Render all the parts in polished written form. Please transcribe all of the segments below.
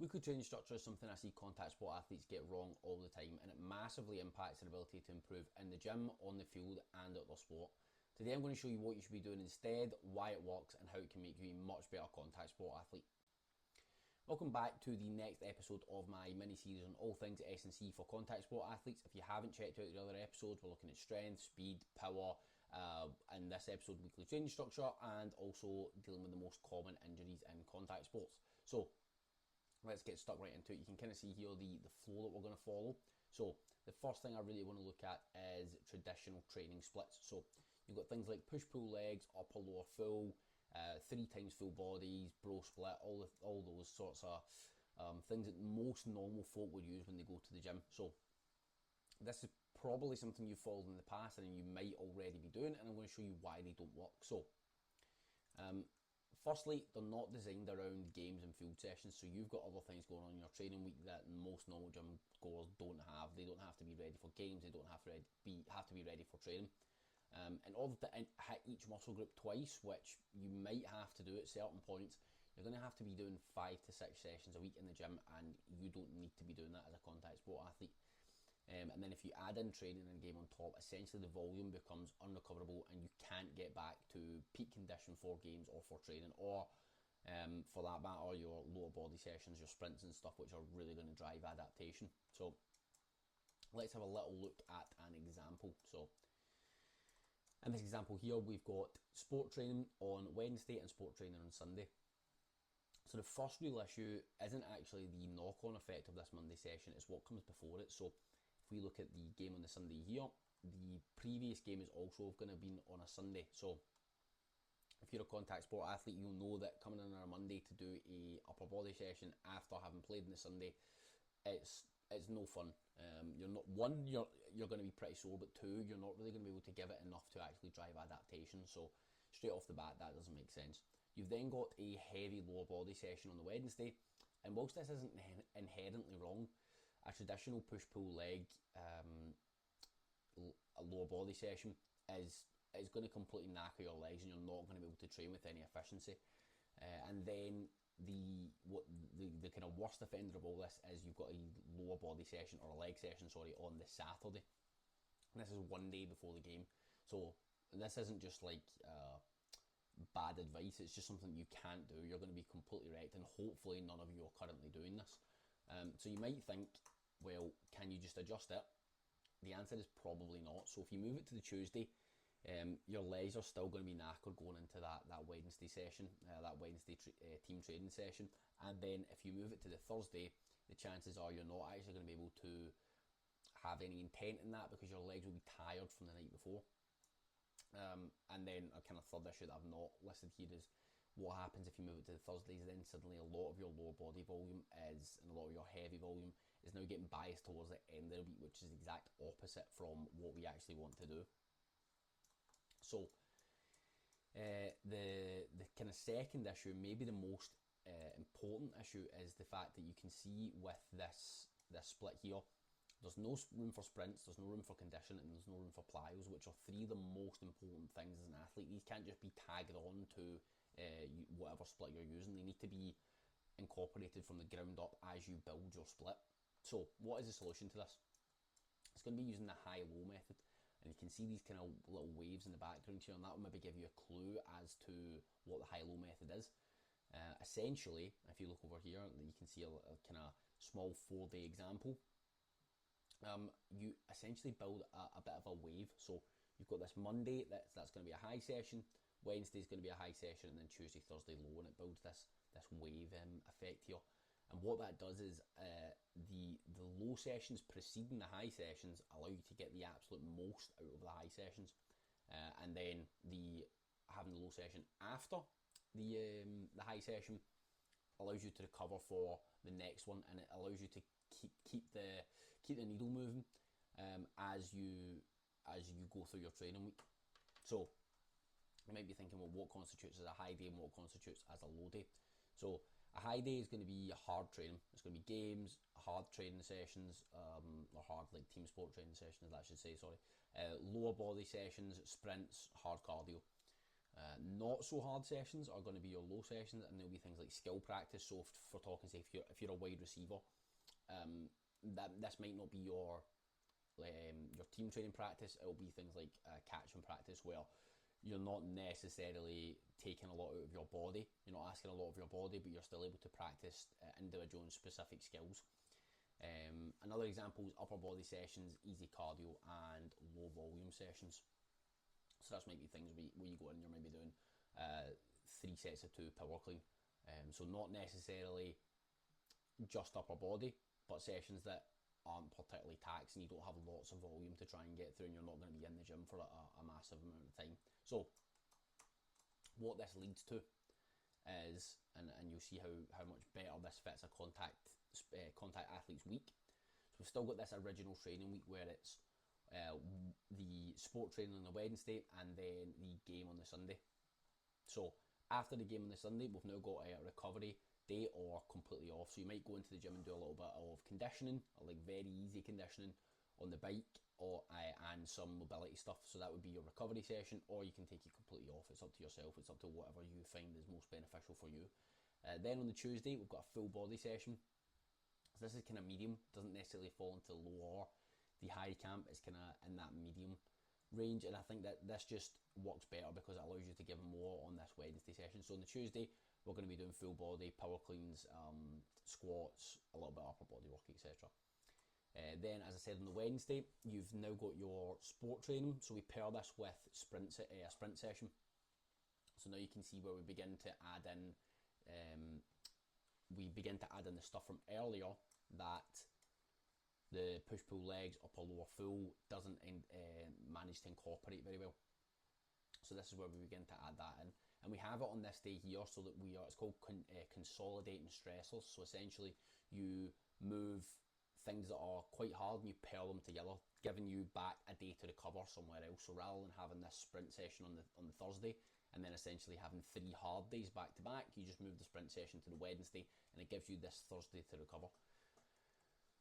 Weekly training structure is something I see contact sport athletes get wrong all the time, and it massively impacts their ability to improve in the gym, on the field and at their sport. Today I'm going to show you what you should be doing instead, why it works and how it can make you a much better contact sport athlete. Welcome back to the next episode of my mini-series on all things S&C for contact sport athletes. If you haven't checked out the other episodes, we're looking at strength, speed, power, in this episode weekly training structure, and also dealing with the most common injuries in contact sports. So let's get stuck right into it. You can kind of see here the flow that we're going to follow. So the first thing I really want to look at is traditional training splits. So you've got things like push-pull legs, upper lower full, 3 times full bodies, bro split, all those sorts of things that most normal folk would use when they go to the gym. So this is probably something you've followed in the past and you might already be doing, and I'm going to show you why they don't work. So firstly, they're not designed around games and field sessions, so you've got other things going on in your training week that most normal gym goers don't have. They don't have to be ready for games, they don't have to be ready for training. In order to hit each muscle group twice, which you might have to do at certain points, you're going to have to be doing 5 to 6 sessions a week in the gym, and you don't need to be doing that as a contact sport athlete. And then if you add in training and game on top, essentially the volume becomes unrecoverable and you can't get back to peak condition for games or for training, or for that matter your lower body sessions, your sprints and stuff, which are really going to drive adaptation. So let's have a little look at an example. So in this example here, we've got sport training on Wednesday and sport training on Sunday. So the first real issue isn't actually the knock-on effect of this Monday session, it's what comes before it. So if we look at the game on the Sunday here, the previous game is also going to be on a Sunday. So if you're a contact sport athlete, you'll know that coming in on a Monday to do a upper body session after having played on the Sunday, it's no fun. You're going to be pretty sore, but 2, you're not really going to be able to give it enough to actually drive adaptation. So straight off the bat, that doesn't make sense. You've then got a heavy lower body session on the Wednesday, and whilst this isn't inherently wrong, a traditional push-pull leg, a lower body session is going to completely knacker your legs, and you're not going to be able to train with any efficiency. And then the kind of worst offender of all this is you've got a lower body session, or a leg session, sorry, on the Saturday. And this is one day before the game. So this isn't just like bad advice, it's just something you can't do. You're going to be completely wrecked, and hopefully none of you are currently doing this. So you might think, well, can you just adjust it? The answer is probably not. So if you move it to the Tuesday, your legs are still going to be knackered going into that Wednesday session, that Wednesday team training session. And then if you move it to the Thursday, the chances are you're not actually going to be able to have any intent in that, because your legs will be tired from the night before. And then a kind of third issue that I've not listed here is what happens if you move it to the Thursdays. Then suddenly a lot of your lower body volume and a lot of your heavy volume is now getting biased towards the end of the week, which is the exact opposite from what we actually want to do. So the kind of second issue, maybe the most important issue, is the fact that you can see with this split here, there's no room for sprints, there's no room for condition, and there's no room for plyos, which are 3 of the most important things as an athlete. These can't just be tagged on to whatever split you're using. They need to be incorporated from the ground up as you build your split. So what is the solution to this? It's going to be using the high-low method. And you can see these kind of little waves in the background here, and that will maybe give you a clue as to what the high-low method is. Essentially, if you look over here, you can see a kind of small 4-day example. You essentially build a bit of a wave. So you've got this Monday, that's going to be a high session, Wednesday's going to be a high session, and then Tuesday, Thursday low, and it builds this wave effect here. And what that does is the low sessions preceding the high sessions allow you to get the absolute most out of the high sessions, and then having the low session after the high session allows you to recover for the next one, and it allows you to keep the needle moving as you go through your training week. So you might be thinking, well, what constitutes as a high day and what constitutes as a low day? So a high day is going to be hard training. It's going to be games, hard training sessions, or hard like team sport training sessions, I should say, sorry. Lower body sessions, sprints, hard cardio. Not so hard sessions are going to be your low sessions, and there'll be things like skill practice. So for talking, say if you're a wide receiver, that this might not be your team training practice. It'll be things like catching practice, where you're not necessarily taking a lot out of your body. You're not asking a lot of your body, but you're still able to practice individual and specific skills. Another example is upper body sessions, easy cardio, and low volume sessions. So that's might be things where you go in and you're maybe doing 3 sets of 2 power clean. So not necessarily just upper body, but sessions that aren't particularly taxing. You don't have lots of volume to try and get through, and you're not going to be in the gym for a massive amount of time. So what this leads to is, and you'll see how much better this fits a contact athlete's week. So we've still got this original training week where it's the sport training on the Wednesday and then the game on the Sunday. So after the game on the Sunday, we've now got a recovery day or completely off. So you might go into the gym and do a little bit of conditioning, or like very easy conditioning on the bike, or and some mobility stuff. So that would be your recovery session, or you can take it completely off. It's up to yourself. It's up to whatever you find is most beneficial for you. Then on the Tuesday, we've got a full body session. So this is kind of medium. Doesn't necessarily fall into low or the high camp. It's kind of in that medium range, and I think that this just works better because it allows you to give more on this Wednesday session. So on the Tuesday, we're going to be doing full body, power cleans, squats, a little bit of upper body work, etc. Then, as I said, on the Wednesday, you've now got your sport training. So we pair this with a sprint session. So now you can see where we begin to add in the stuff from earlier that the push-pull legs, upper lower full doesn't manage to incorporate very well. So this is where we begin to add that in. And we have it on this day here so that it's called consolidating stressors. So essentially you move things that are quite hard and you pair them together, giving you back a day to recover somewhere else. So rather than having this sprint session on the Thursday and then essentially having 3 hard days back to back, you just move the sprint session to the Wednesday and it gives you this Thursday to recover.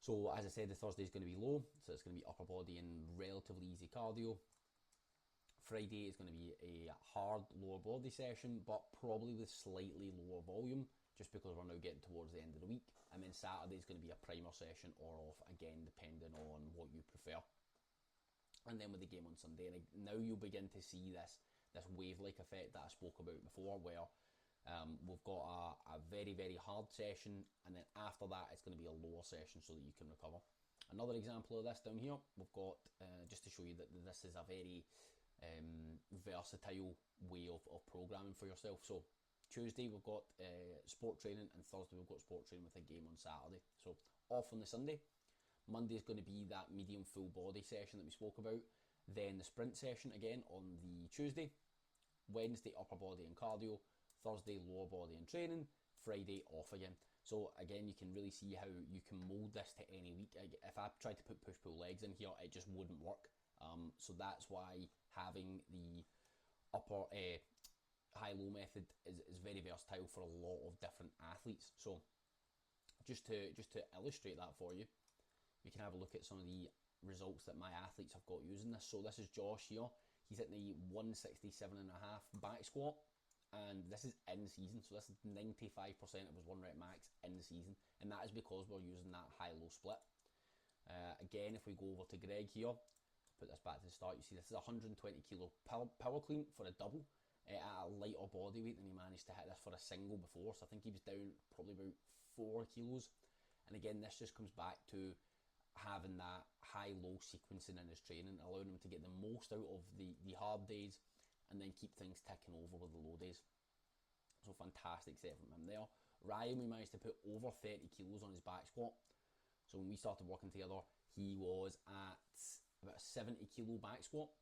So as I said, the Thursday is going to be low, so it's going to be upper body and relatively easy cardio. Friday is going to be a hard lower body session, but probably with slightly lower volume, just because we're now getting towards the end of the week. And then Saturday is going to be a primer session or off, again, depending on what you prefer. And then with the game on Sunday, and now you'll begin to see this wave-like effect that I spoke about before, where we've got a very, very hard session, and then after that it's going to be a lower session so that you can recover. Another example of this down here, we've got, just to show you that this is a very versatile way of programming for yourself. So Tuesday we've got sport training, and Thursday we've got sport training with a game on Saturday. So off on the Sunday. Monday is going to be that medium full body session that we spoke about. Then the sprint session again on the Tuesday. Wednesday upper body and cardio. Thursday lower body and training. Friday off again. So again, you can really see how you can mould this to any week. If I tried to put push-pull legs in here, it just wouldn't work. So that's why having the upper high-low method is very versatile for a lot of different athletes. So just to illustrate that for you, we can have a look at some of the results that my athletes have got using this. So this is Josh here. He's hitting the 167.5 back squat, and this is in season. So this is 95% of his 1 rep max in season, and that is because we're using that high-low split. Again, if we go over to Greg here, put this back to the start, you see this is a 120 kilo power clean for a double at a lighter body weight than he managed to hit this for a single before. So I think he was down probably about 4 kilos. And again, this just comes back to having that high-low sequencing in his training, allowing him to get the most out of the hard days and then keep things ticking over with the low days. So fantastic set from him there. Ryan, we managed to put over 30 kilos on his back squat. So when we started working together, he was at about a 70 kilo back squat,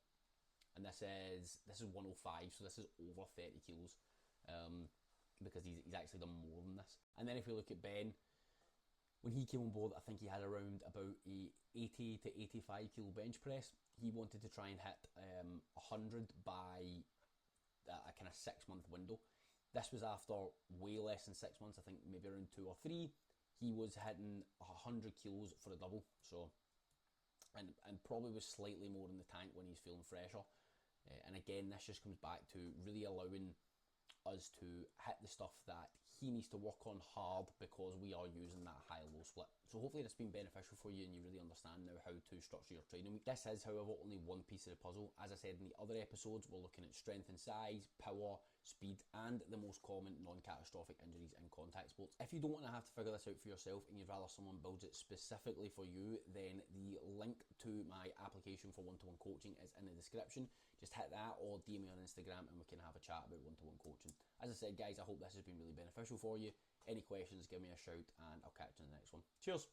and this is 105, so this is over 30 kilos, because he's actually done more than this. And then if we look at Ben, when he came on board, I think he had around about a 80 to 85 kilo bench press. He wanted to try and hit 100 by a kind of 6-month window. This was after way less than 6 months, I think maybe around 2 or 3. He was hitting 100 kilos for a double, so and probably was slightly more in the tank when he's feeling fresher. And again, this just comes back to really allowing us to hit the stuff that he needs to work on hard, because we are using that high-low split. So hopefully this has been beneficial for you and you really understand now how to structure your training week. This is, however, only one piece of the puzzle. As I said in the other episodes, we're looking at strength and size, power, speed, and the most common non-catastrophic injuries in contact sports. If you don't want to have to figure this out for yourself and you'd rather someone builds it specifically for you, then the link to my application for one-to-one coaching is in the description. Just hit that or DM me on Instagram and we can have a chat about one-to-one coaching. As I said, guys, I hope this has been really beneficial for you. Any questions, give me a shout and I'll catch you in the next one. Cheers.